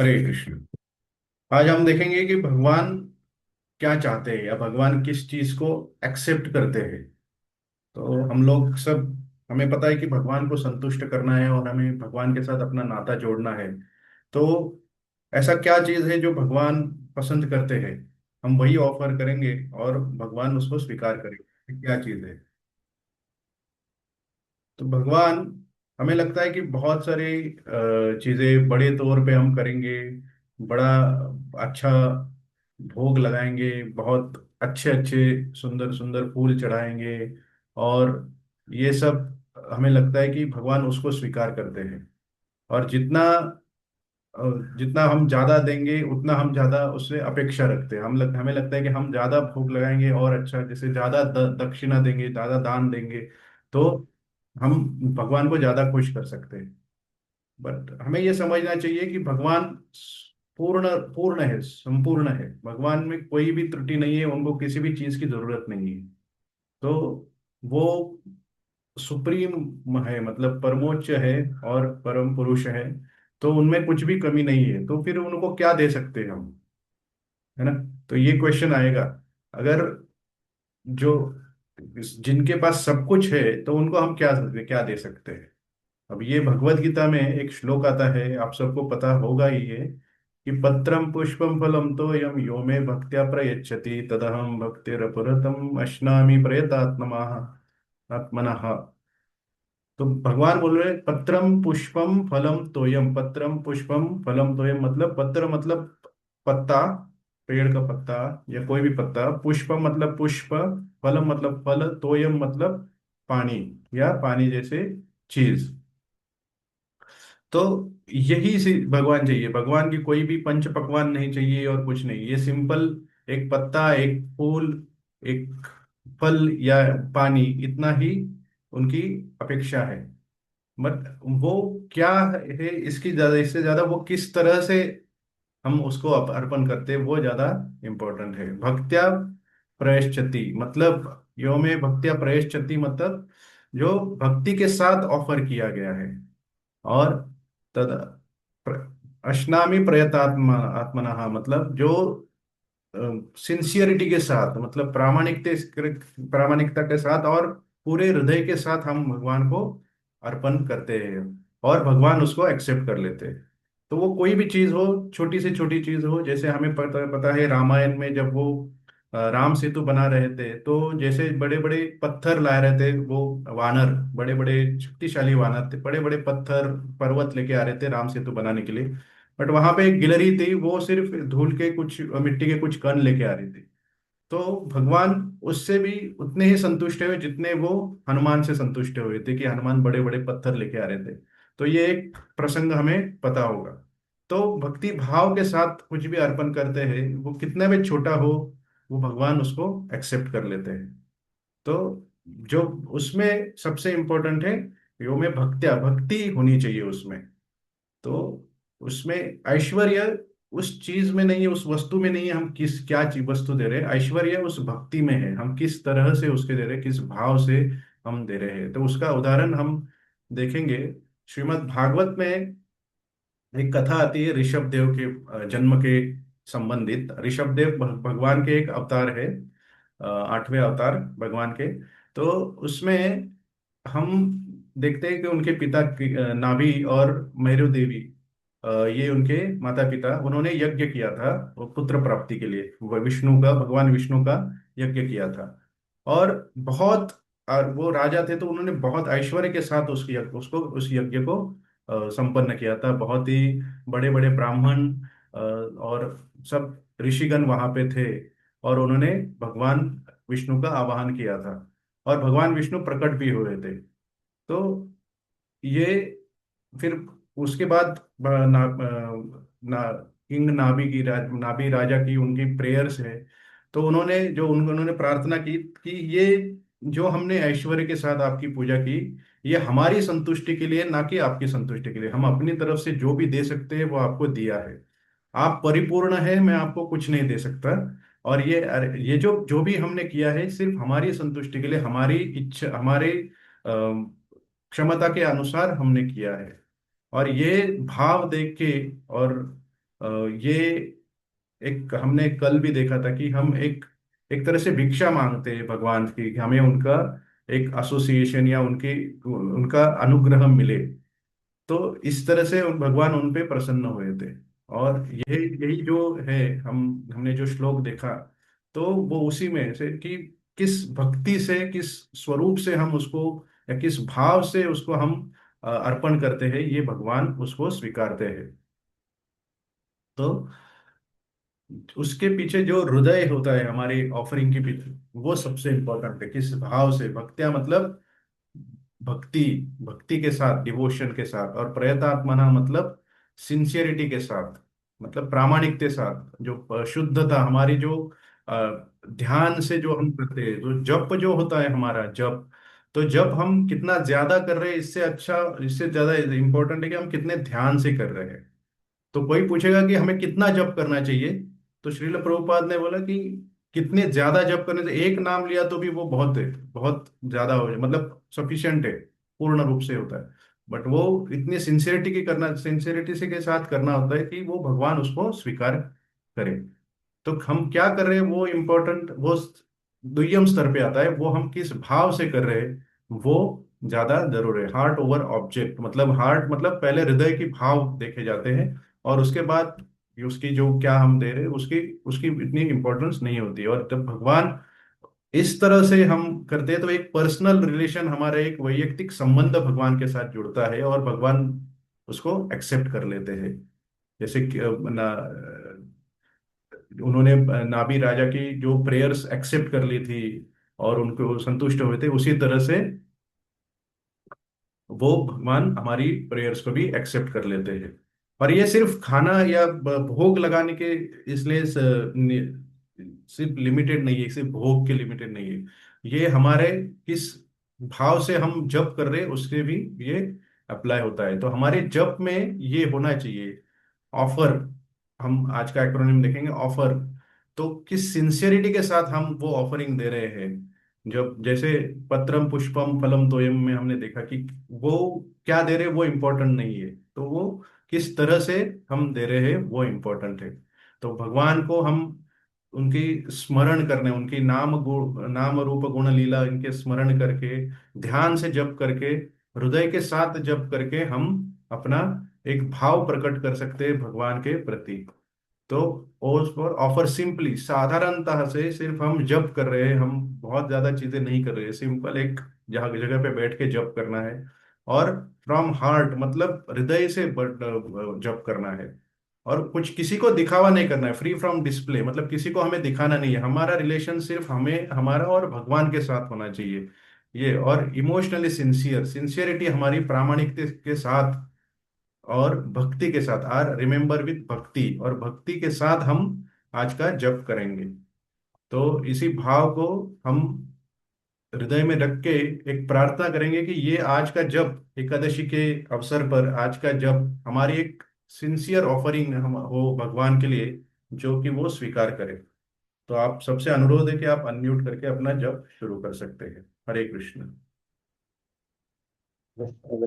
हरे कृष्ण। आज हम देखेंगे कि भगवान क्या चाहते हैं या भगवान किस चीज को एक्सेप्ट करते हैं। तो हम लोग सब, हमें पता है कि भगवान को संतुष्ट करना है और हमें भगवान के साथ अपना नाता जोड़ना है। तो ऐसा क्या चीज है जो भगवान पसंद करते हैं, हम वही ऑफर करेंगे और भगवान उसको स्वीकार करेंगे। क्या चीज है? तो भगवान, हमें लगता है कि बहुत सारी चीजें बड़े तौर पे हम करेंगे। बड़ा अच्छा भोग लगाएंगे, बहुत अच्छे अच्छे सुंदर सुंदर फूल चढ़ाएंगे। और ये सब हमें लगता है कि भगवान उसको स्वीकार करते हैं। और अ, जितना हम ज्यादा देंगे उतना हम ज्यादा उससे अपेक्षा रखते हैं। हमें लगता है कि हम ज्यादा भोग लगाएंगे और अच्छा, जैसे ज्यादा दक्षिणा देंगे, ज्यादा दान देंगे, तो हम भगवान को ज्यादा खुश कर सकते हैं। बट हमें ये समझना चाहिए कि भगवान पूर्ण पूर्ण है, संपूर्ण है। भगवान में कोई भी त्रुटि नहीं है, उनको किसी भी चीज की जरूरत नहीं है। तो वो सुप्रीम है, मतलब परमोच्च है और परम पुरुष है। तो उनमें कुछ भी कमी नहीं है, तो फिर उनको क्या दे सकते हैं हम? है ना? तो ये क्वेश्चन आएगा। अगर जो जिनके पास सब कुछ है, तो उनको हम क्या क्या दे सकते हैं? अब ये भगवत गीता में एक श्लोक आता है, आप सबको पता होगा ही ये, कि पत्रम पुष्पम फलम तो यम यो मे भक्त्या प्रयच्छति तदहम भक्तिरपुरतम अश्नामि प्रयतात्मा आत्मनः। तो भगवान बोल रहे हैं, पत्रम पुष्पम फलम तोयम। पत्रम पुष्पम फलम तोयम मतलब, पत्र मतलब पत्ता, पेड़ का पत्ता या कोई भी पत्ता। पुष्पम मतलब पुष्प, फलम मतलब फल, तोयम मतलब पानी या पानी जैसे चीज। तो यही से भगवान चाहिए। भगवान की कोई भी पंच पकवान नहीं चाहिए और कुछ नहीं, ये सिंपल एक पत्ता, एक फूल, एक फल या पानी, इतना ही उनकी अपेक्षा है। बट वो क्या है, इसकी ज्यादा, इससे ज्यादा वो किस तरह से हम उसको अर्पण करते हैं वो ज्यादा इम्पोर्टेंट है। भक्त्या प्रयश्चति मतलब, यो में भक्त्या प्रयश्चति मतलब जो भक्ति के साथ ऑफर किया गया है। और तद अश्नामी प्रयतात्मा आत्मना मतलब जो सिंसियरिटी के साथ, मतलब प्रामाणिकता के साथ और पूरे हृदय के साथ हम भगवान को अर्पण करते हैं और भगवान उसको एक्सेप्ट कर लेते हैं। तो वो कोई भी चीज हो, छोटी से छोटी चीज हो, जैसे हमें पता है रामायण में जब वो राम सेतु बना रहे थे, तो जैसे बड़े बड़े पत्थर ला रहे थे वो वानर, बड़े बड़े शक्तिशाली वानर थे, बड़े बड़े पत्थर पर्वत लेके आ रहे थे राम सेतु बनाने के लिए। बट वहां पे एक गिलहरी थी, वो सिर्फ धूल के कुछ, मिट्टी के कुछ कण लेके आ रही थी। तो भगवान उससे भी उतने ही संतुष्ट हुए जितने वो हनुमान से संतुष्ट हुए थे, कि हनुमान बड़े बड़े पत्थर लेके आ रहे थे। तो ये एक प्रसंग हमें पता होगा। तो भक्ति भाव के साथ कुछ भी अर्पण करते हैं, वो कितना भी छोटा हो, वो भगवान उसको एक्सेप्ट कर लेते हैं। तो जो उसमें सबसे इम्पोर्टेंट है, यो में भक्त्या, भक्ति होनी चाहिए उसमें। तो उसमें ऐश्वर्य उस चीज में नहीं है, उस वस्तु में नहीं है, हम किस क्या चीज वस्तु दे रहे हैं। ऐश्वर्य उस भक्ति में है, हम किस तरह से उसके दे रहे हैं, किस भाव से हम दे रहे हैं। तो उसका उदाहरण हम देखेंगे। श्रीमद् भागवत में एक कथा आती है ऋषभ देव के जन्म के संबंधित। ऋषभ देव भगवान के एक अवतार है, आठवें अवतार भगवान के। तो उसमें हम देखते हैं कि उनके पिता नाभि और मैरु देवी, ये उनके माता पिता, उन्होंने यज्ञ किया था वो पुत्र प्राप्ति के लिए। वो विष्णु का, भगवान विष्णु का यज्ञ किया था। और बहुत वो राजा थे, तो उन्होंने बहुत ऐश्वर्य के साथ उस यज्ञ को संपन्न किया था। बहुत ही बड़े बड़े ब्राह्मण और सब ऋषिगण वहां पे थे। और उन्होंने भगवान विष्णु का आवाहन किया था और भगवान विष्णु प्रकट भी हुए थे। तो ये फिर उसके बाद किंग नाभि राजा की उनकी प्रेयर्स है। तो उन्होंने प्रार्थना की कि ये जो हमने ऐश्वर्य के साथ आपकी पूजा की, ये हमारी संतुष्टि के लिए, ना कि आपकी संतुष्टि के लिए। हम अपनी तरफ से जो भी दे सकते हैं वो आपको दिया है। आप परिपूर्ण है, मैं आपको कुछ नहीं दे सकता। और ये जो जो भी हमने किया है, सिर्फ हमारी संतुष्टि के लिए, हमारी इच्छा, हमारे क्षमता के अनुसार हमने किया है। और ये भाव देख के और ये एक हमने कल भी देखा था कि हम एक एक तरह से भिक्षा मांगते हैं भगवान की कि हमें उनका एक एसोसिएशन या उनकी उनका अनुग्रह मिले। तो इस तरह से भगवान उन पे प्रसन्न हुए थे। और यही यही जो है, हमने जो श्लोक देखा, तो वो उसी में से कि किस भक्ति से, किस स्वरूप से हम उसको, या किस भाव से उसको हम अर्पण करते हैं, ये भगवान उसको स्वीकारते हैं। तो उसके पीछे जो हृदय होता है हमारी ऑफरिंग के पीछे, वो सबसे इंपॉर्टेंट है। किस भाव से, भक्त्या मतलब भक्ति, भक्ति के साथ, डिवोशन के साथ, और प्रयतात्मना मतलब सिंसियरिटी के साथ, मतलब प्रामाणिक के साथ, जो शुद्धता हमारी, जो ध्यान से जो हम करते हैं, तो जप जो होता है हमारा जप, तो जब हम कितना ज्यादा कर रहे हैं, इससे अच्छा, इससे ज्यादा इंपॉर्टेंट है कि हम कितने ध्यान से कर रहे हैं। तो कोई पूछेगा कि हमें कितना जप करना चाहिए, तो श्रील प्रभुपाद ने बोला कि कितने ज्यादा जप करने से, एक नाम लिया तो भी वो बहुत है, बहुत ज्यादा हो जाए, मतलब सफिशिएंट है, पूर्ण रूप से होता है। बट वो इतनी सिंसियरिटी की करना, सिंसियरिटी से के साथ करना होता है कि वो भगवान उसको स्वीकार करे। तो हम क्या कर रहे हैं वो इम्पोर्टेंट, वो दुय्यम स्तर पे आता है। वो हम किस भाव से कर रहे हैं वो ज्यादा जरूर है। हार्ट ओवर ऑब्जेक्ट, मतलब हार्ट मतलब पहले हृदय की भाव देखे जाते हैं, और उसके बाद उसकी जो क्या हम दे रहे हैं उसकी उसकी इतनी इंपॉर्टेंस नहीं होती। और जब भगवान इस तरह से हम करते हैं, तो एक पर्सनल रिलेशन, हमारा एक वैयक्तिक संबंध भगवान के साथ जुड़ता है, और भगवान उसको एक्सेप्ट कर लेते हैं। जैसे कि, उन्होंने नाभि राजा की जो प्रेयर्स एक्सेप्ट कर ली थी और उनको संतुष्ट हुए थे, उसी तरह से वो भगवान हमारी प्रेयर्स को भी एक्सेप्ट कर लेते हैं। और ये सिर्फ खाना या भोग लगाने के, इसलिए सिर्फ लिमिटेड नहीं है, सिर्फ भोग के लिमिटेड नहीं है। ये हमारे किस भाव से हम जप कर रहे हैं उसके भी ये अप्लाई होता है। तो हमारे जप में ये होना चाहिए, ऑफर। हम आज का एक्रोनिम देखेंगे, ऑफर। तो किस सिंसियरिटी के साथ हम वो ऑफरिंग दे रहे हैं। जब जैसे पत्रम पुष्पम फलम तोयम में हमने देखा कि वो क्या दे रहे हैं वो इम्पोर्टेंट नहीं है, तो वो किस तरह से हम दे रहे हैं वो इम्पोर्टेंट है। तो भगवान को हम उनकी स्मरण करने, उनकी नाम रूप गुण लीला, इनके स्मरण करके, ध्यान से जप करके, हृदय के साथ जप करके हम अपना एक भाव प्रकट कर सकते हैं भगवान के प्रति। तो ओज फॉर ऑफर सिंपली, साधारणतः से सिर्फ हम जप कर रहे हैं, हम बहुत ज्यादा चीजें नहीं कर रहे हैं, सिंपल एक जगह जगह पे बैठ के जप करना है। और फ्रॉम हार्ट मतलब हृदय से जप करना है। और कुछ किसी को दिखावा नहीं करना है, फ्री फ्रॉम डिस्प्ले, मतलब किसी को हमें दिखाना नहीं है। हमारा रिलेशन सिर्फ हमें, हमारा और भगवान के साथ होना चाहिए ये। और इमोशनली सिंसियर, सिंसियरिटी हमारी प्रामाणिकता के साथ और भक्ति के साथ, आर रिमेम्बर विथ भक्ति, और भक्ति के साथ हम आज का जप करेंगे। तो इसी भाव को हम हृदय में रख के एक प्रार्थना करेंगे कि ये आज का जप, एकादशी के अवसर पर आज का जप हमारी एक सिंसियर ऑफरिंग हम हो भगवान के लिए, जो कि वो स्वीकार करे। तो आप सबसे अनुरोध है कि आप अनम्यूट करके अपना जप शुरू कर सकते हैं। हरे कृष्ण।